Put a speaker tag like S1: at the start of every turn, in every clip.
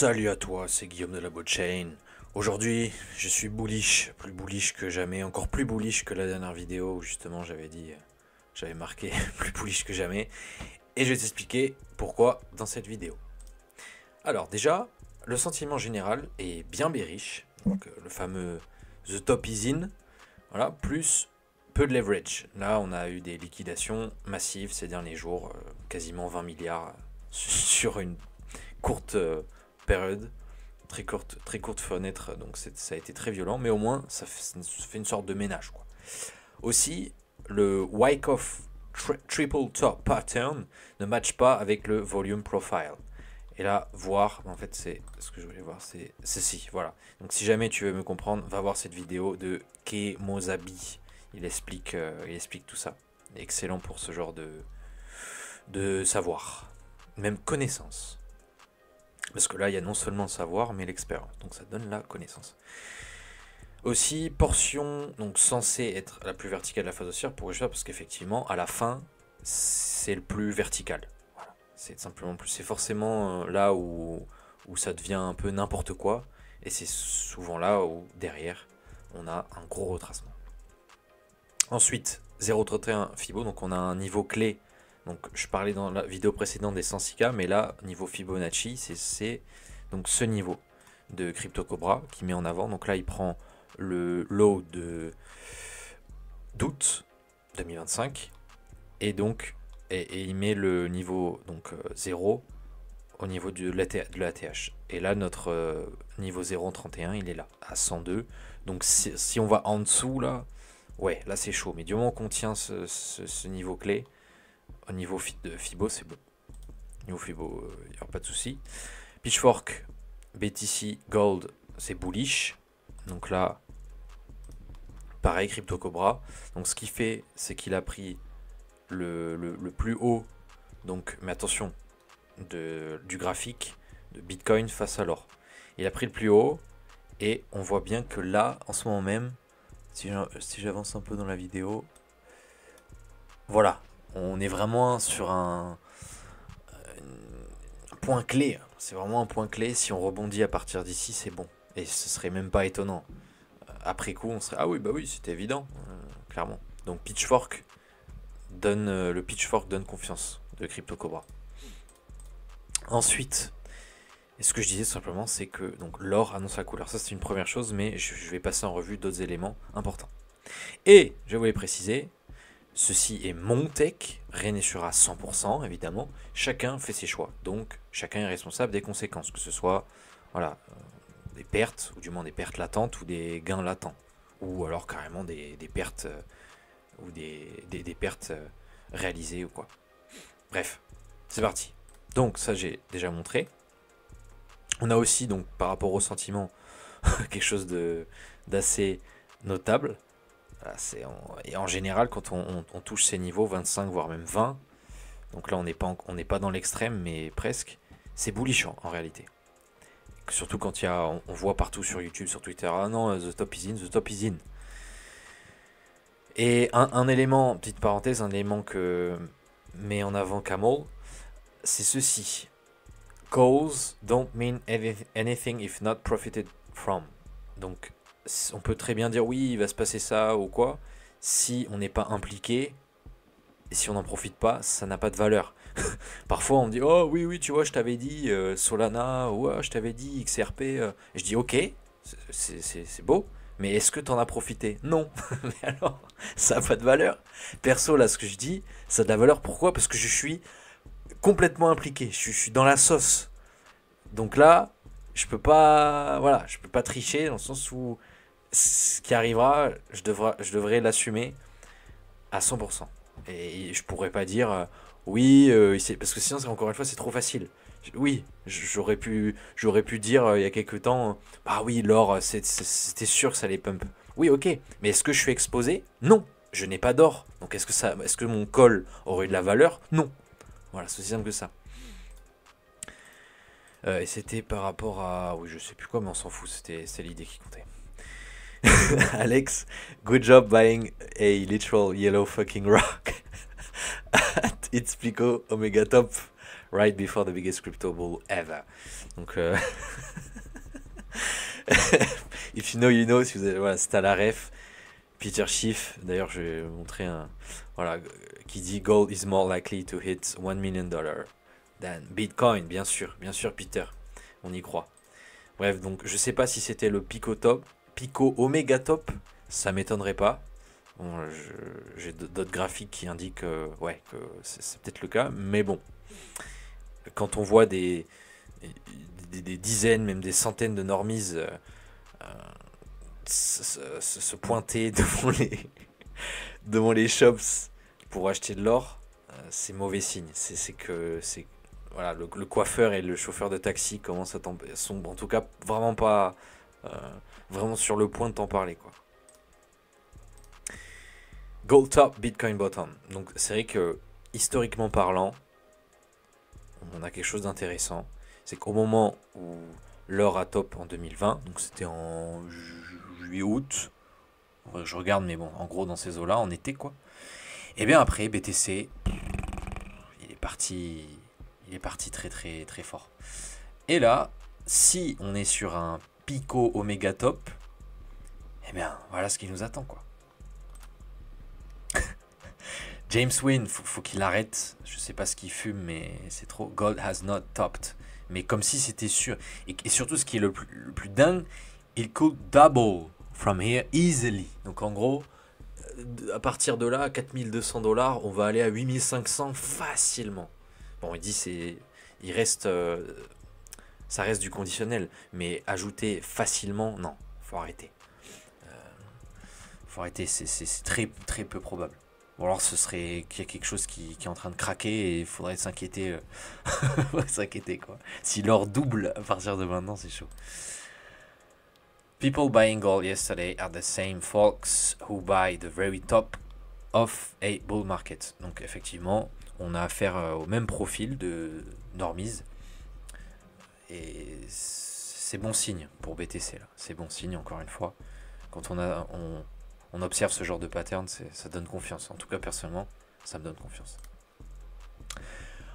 S1: Salut à toi, c'est Guillaume de la Blockchain. Aujourd'hui, je suis bullish, plus bullish que jamais, encore plus bullish que la dernière vidéo où justement j'avais marqué plus bullish que jamais. Et je vais t'expliquer pourquoi dans cette vidéo. Alors déjà, le sentiment général est bien bearish, donc le fameux The Top is in, voilà, plus peu de leverage. Là, on a eu des liquidations massives ces derniers jours, quasiment 20 milliards sur une courte période, très courte fenêtre, donc ça a été très violent, mais au moins ça fait une sorte de ménage, quoi. Aussi, le Wyckoff Triple Top Pattern ne matche pas avec le Volume Profile. Et là, voir, en fait, c'est ce que je voulais voir, c'est ceci, voilà. Donc si jamais tu veux me comprendre, va voir cette vidéo de Kei Mozabi. Il explique tout ça. Excellent pour ce genre de savoir, même connaissance. Parce que là, il y a non seulement le savoir, mais l'expérience. Donc ça donne la connaissance. Aussi, portion donc censée être la plus verticale de la phase haussière, pour ça, parce qu'effectivement, à la fin, c'est le plus vertical. Voilà. C'est simplement plus. C'est forcément là où ça devient un peu n'importe quoi. Et c'est souvent là où, derrière, on a un gros retracement. Ensuite, 0,31 Fibo, donc on a un niveau clé. Donc je parlais dans la vidéo précédente des 106K, mais là, niveau Fibonacci, c'est donc ce niveau de Crypto Cobra qui met en avant. Donc là, il prend le low d'août 2025 et donc et il met le niveau donc 0 au niveau de l'ATH. Et là, notre niveau 0,31, il est là, à 102. Donc si on va en dessous, là, ouais, là c'est chaud. Mais du moment qu'on tient ce niveau clé, au niveau de Fibo, c'est bon. Niveau Fibo, il n'y aura pas de souci. Pitchfork, BTC, Gold, c'est bullish. Donc là, pareil, Crypto Cobra. Donc ce qu'il fait, c'est qu'il a pris le plus haut. Donc, mais attention, du graphique de Bitcoin face à l'or. Il a pris le plus haut. Et on voit bien que là, en ce moment même, si j'avance un peu dans la vidéo, voilà. On est vraiment sur un point clé. C'est vraiment un point clé. Si on rebondit à partir d'ici, c'est bon. Et ce serait même pas étonnant. Après coup, on serait ah oui, bah oui, c'était évident, clairement. Donc Pitchfork le Pitchfork donne confiance de Crypto Cobra. Ensuite, et ce que je disais simplement, c'est que donc l'or annonce la couleur. Ça, c'est une première chose, mais je vais passer en revue d'autres éléments importants. Et je voulais préciser. Ceci est mon tech, rien n'est sûr à 100%, évidemment. Chacun fait ses choix, donc chacun est responsable des conséquences, que ce soit voilà, des pertes, ou du moins des pertes latentes, ou des gains latents, ou alors carrément des pertes, ou des pertes réalisées, ou quoi. Bref, c'est parti. Donc ça j'ai déjà montré. On a aussi, donc par rapport au sentiment, quelque chose d'assez notable. Et en général, quand on touche ces niveaux, 25 voire même 20, donc là on n'est pas dans l'extrême, mais presque, c'est bullish en réalité. Surtout quand on voit partout sur YouTube, sur Twitter, ah non, the top is in, the top is in. Et un élément, petite parenthèse, un élément que met en avant Camel, c'est ceci. Calls don't mean anything if not profited from. Donc, on peut très bien dire oui, il va se passer ça ou quoi. Si on n'est pas impliqué et si on n'en profite pas, ça n'a pas de valeur. Parfois, on me dit oh oui, tu vois, je t'avais dit Solana, ou je t'avais dit XRP. Et je dis ok, c'est beau, mais est-ce que tu en as profité? Non. Mais alors, ça n'a pas de valeur. Perso, là, ce que je dis, ça a de la valeur. Pourquoi? Parce que je suis complètement impliqué. Je suis dans la sauce. Donc là, je peux pas tricher dans le sens où ce qui arrivera, je devrais l'assumer à 100%. Et je pourrais pas dire oui, parce que sinon, encore une fois, c'est trop facile. Oui, j'aurais pu dire il y a quelques temps, bah oui, l'or, c'était sûr que ça allait pump. Oui, ok, mais est-ce que je suis exposé? Non, je n'ai pas d'or. Donc est-ce que mon call aurait eu de la valeur? Non. Voilà, c'est aussi simple que ça. Et c'était par rapport à... Oui, je sais plus quoi, mais on s'en fout, c'était l'idée qui comptait. Alex, good job buying a literal yellow fucking rock at its Pico Omega Top right before the biggest crypto bull ever. Donc, if you know, you know. Si vous avez, voilà, c'est à la ref. Peter Schiff, d'ailleurs, je vais vous montrer un, voilà, qui dit gold is more likely to hit $1 million than Bitcoin. Bien sûr, Peter, on y croit. Bref, donc je sais pas si c'était le Pico top, Pico Omega top, ça m'étonnerait pas. Bon, j'ai d'autres graphiques qui indiquent ouais, que c'est peut-être le cas, mais bon, quand on voit des dizaines, même des centaines de normies se pointer devant les shops pour acheter de l'or, c'est mauvais signe. C'est que voilà, le coiffeur et le chauffeur de taxi commencent sont en tout cas vraiment pas vraiment sur le point de t'en parler, quoi. Gold top, Bitcoin bottom. Donc c'est vrai que historiquement parlant, on a quelque chose d'intéressant. C'est qu'au moment où l'or a top en 2020, donc c'était en juillet-août, je regarde, mais bon, en gros dans ces eaux-là, en été, quoi. Et bien après, BTC, il est parti très très très fort. Et là, si on est sur un Pico Omega top, eh bien voilà ce qui nous attend, quoi. James Wynn, faut qu'il arrête. Je sais pas ce qu'il fume, mais c'est trop. Gold has not topped. Mais comme si c'était sûr. Et surtout, ce qui est le plus dingue, il could double from here easily. Donc en gros, à partir de là, $4200, on va aller à 8500 facilement. Bon, il dit il reste, ça reste du conditionnel, mais ajouter facilement, non, faut arrêter. Faut arrêter, c'est très très peu probable. Ou alors ce serait qu'il y a quelque chose qui est en train de craquer et il faudrait s'inquiéter. S'inquiéter, quoi. Si l'or double à partir de maintenant, c'est chaud. People buying gold yesterday are the same folks who buy the very top of a bull market. Donc effectivement, on a affaire au même profil de normies. Et c'est bon signe pour BTC, là. C'est bon signe, encore une fois. Quand on observe ce genre de pattern, ça donne confiance. En tout cas, personnellement, ça me donne confiance.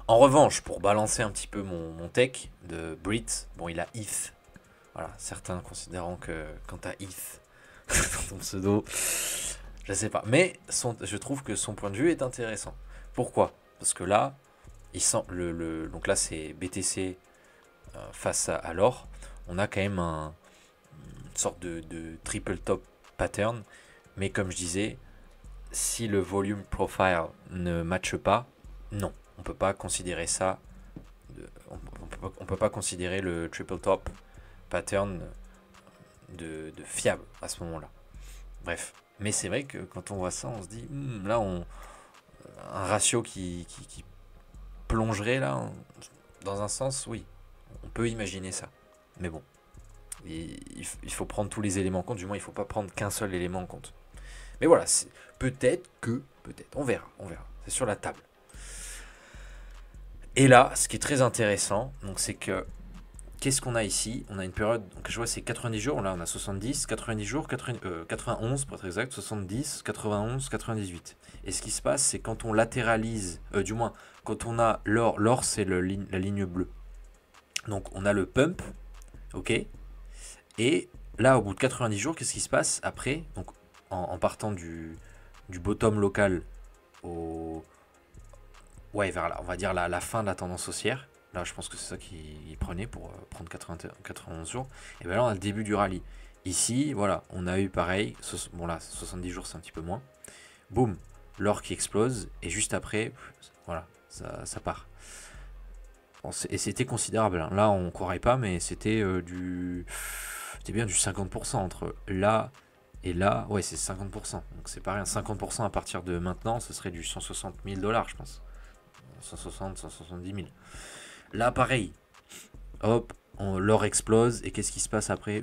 S1: En revanche, pour balancer un petit peu mon tech de Brit, bon, il a ETH. Voilà, certains considérant que quand tu as ETH dans ton pseudo, je sais pas. Mais je trouve que son point de vue est intéressant. Pourquoi? Parce que là, il sent donc là, c'est BTC face à l'or. On a quand même une sorte de triple top pattern. Mais comme je disais, si le volume profile ne matche pas, non, on peut pas considérer ça. On peut pas considérer le triple top pattern de fiable à ce moment-là. Bref, mais c'est vrai que quand on voit ça, on se dit, là, un ratio qui plongerait là, dans un sens, oui, on peut imaginer ça. Mais bon, il faut prendre tous les éléments en compte. Du moins, il ne faut pas prendre qu'un seul élément en compte. Mais voilà, peut-être, on verra. C'est sur la table. Et là, ce qui est très intéressant, donc c'est que, qu'est-ce qu'on a ici? On a une période, donc je vois c'est 90 jours, là on a 70, 90 jours, 91 pour être exact, 70, 91, 98. Et ce qui se passe, c'est quand on latéralise, du moins, quand on a l'or c'est la ligne bleue. Donc on a le pump, ok? Et là, au bout de 90 jours, qu'est-ce qui se passe après? Donc en partant du bottom local vers là, on va dire la fin de la tendance haussière. Là, je pense que c'est ça qu'il prenait pour prendre 91 jours. Et bien là, on a le début du rallye. Ici, voilà, on a eu pareil. Bon là, 70 jours, c'est un petit peu moins. Boum, l'or qui explose. Et juste après, voilà, ça part. Bon, et c'était considérable. Hein. Là, on ne croirait pas, mais c'était bien du 50% entre là et là. Ouais, c'est 50%. Donc c'est pareil, 50% à partir de maintenant, ce serait du 160 000 $, je pense. 160, 170 000. Là, pareil. Hop, l'or explose. Et qu'est-ce qui se passe après?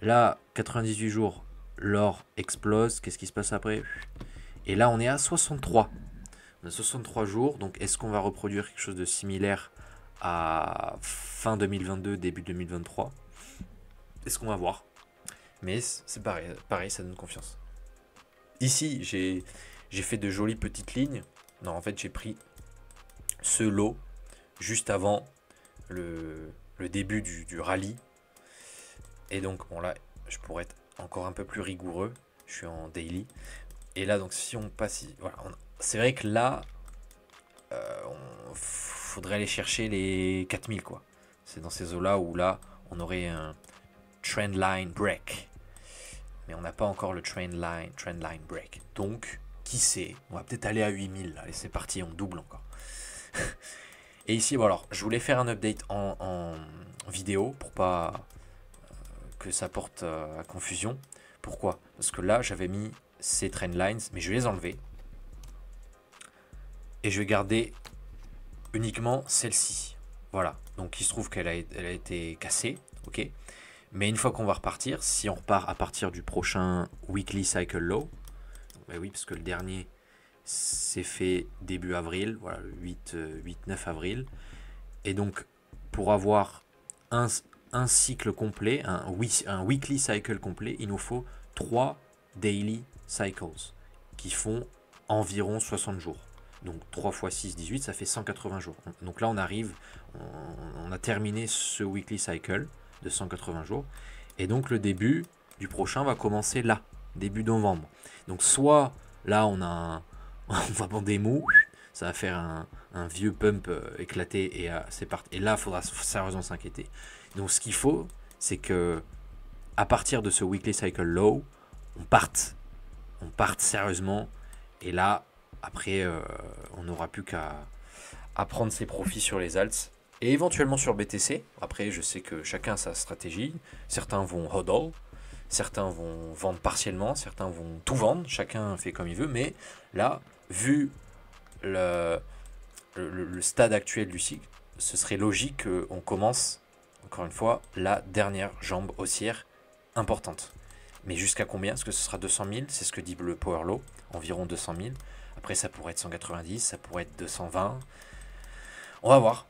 S1: Là, 98 jours, l'or explose. Qu'est-ce qui se passe après? Et là, on est à 63. On a 63 jours. Donc, est-ce qu'on va reproduire quelque chose de similaire à fin 2022, début 2023? Est-ce qu'on va voir? Mais c'est pareil, ça donne confiance. Ici, j'ai fait de jolies petites lignes. Non, en fait, j'ai pris ce lot juste avant le début du rallye. Et donc, bon là, je pourrais être encore un peu plus rigoureux. Je suis en daily. Et là, donc, si on passe... Voilà, c'est vrai que là, faudrait aller chercher les 4000, quoi. C'est dans ces eaux-là où là, on aurait un trendline break. Mais on n'a pas encore le trendline break. Donc, qui sait, on va peut-être aller à 8000. Allez, c'est parti, on double encore. Et ici, bon alors, je voulais faire un update en vidéo pour pas que ça porte à confusion. Pourquoi? Parce que là, j'avais mis ces trendlines, mais je vais les enlever. Et je vais garder uniquement celle-ci. Voilà, donc il se trouve qu'elle a été cassée, ok. Mais une fois qu'on va repartir, si on repart à partir du prochain Weekly Cycle Low, ben oui, parce que le dernier c'est fait début avril, voilà, le 8-9 avril. Et donc, pour avoir un cycle complet, un weekly cycle complet, il nous faut 3 daily cycles qui font environ 60 jours. Donc 3 x 6, 18, ça fait 180 jours. Donc là, on arrive, on a terminé ce weekly cycle de 180 jours. Et donc le début du prochain va commencer là, début novembre. Donc soit là, on va prendre des mots, ça va faire un vieux pump éclaté et c'est parti. Et là, il faudra sérieusement s'inquiéter. Donc ce qu'il faut, c'est que à partir de ce weekly cycle low, on parte sérieusement. Et là, après, on n'aura plus qu'à prendre ses profits sur les alts et éventuellement sur BTC. Après, je sais que chacun a sa stratégie. Certains vont hodl, certains vont vendre partiellement, certains vont tout vendre. Chacun fait comme il veut. Mais là, vu le stade actuel du cycle, ce serait logique qu'on commence, encore une fois, la dernière jambe haussière importante. Mais jusqu'à combien? Est-ce que ce sera 200 000? C'est ce que dit le Power Low, environ 200 000. Après, ça pourrait être 190, ça pourrait être 220. On va voir.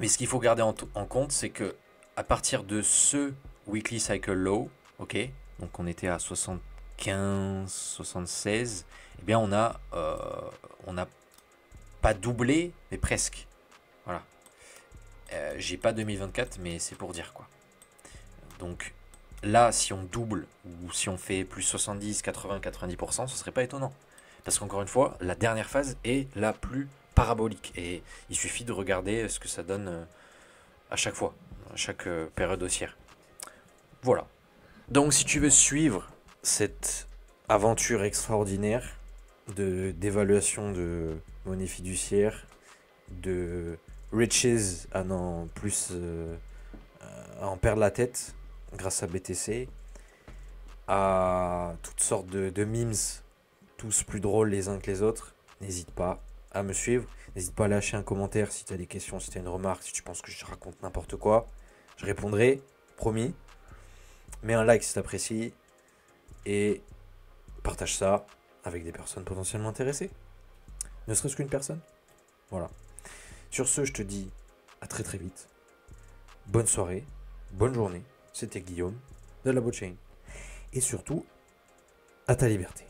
S1: Mais ce qu'il faut garder en compte, c'est que à partir de ce weekly cycle low, ok, donc on était à 75, 76, eh bien on n'a pas doublé, mais presque. Voilà. J'ai pas 2024, mais c'est pour dire quoi. Donc là, si on double ou si on fait plus 70, 80, 90%, ce serait pas étonnant. Parce qu'encore une fois, la dernière phase est la plus parabolique. Et il suffit de regarder ce que ça donne à chaque fois, à chaque période haussière. Voilà. Donc si tu veux suivre cette aventure extraordinaire d'évaluation de monnaie fiduciaire, de riches à n'en plus à en perdre la tête grâce à BTC, à toutes sortes de memes, tous plus drôles les uns que les autres, n'hésite pas à me suivre. N'hésite pas à lâcher un commentaire si tu as des questions, si tu as une remarque, si tu penses que je raconte n'importe quoi. Je répondrai, promis. Mets un like si tu apprécies et partage ça avec des personnes potentiellement intéressées. Ne serait-ce qu'une personne. Voilà. Sur ce, je te dis à très très vite. Bonne soirée, bonne journée. C'était Guillaume de la Blockchain. Et surtout, à ta liberté.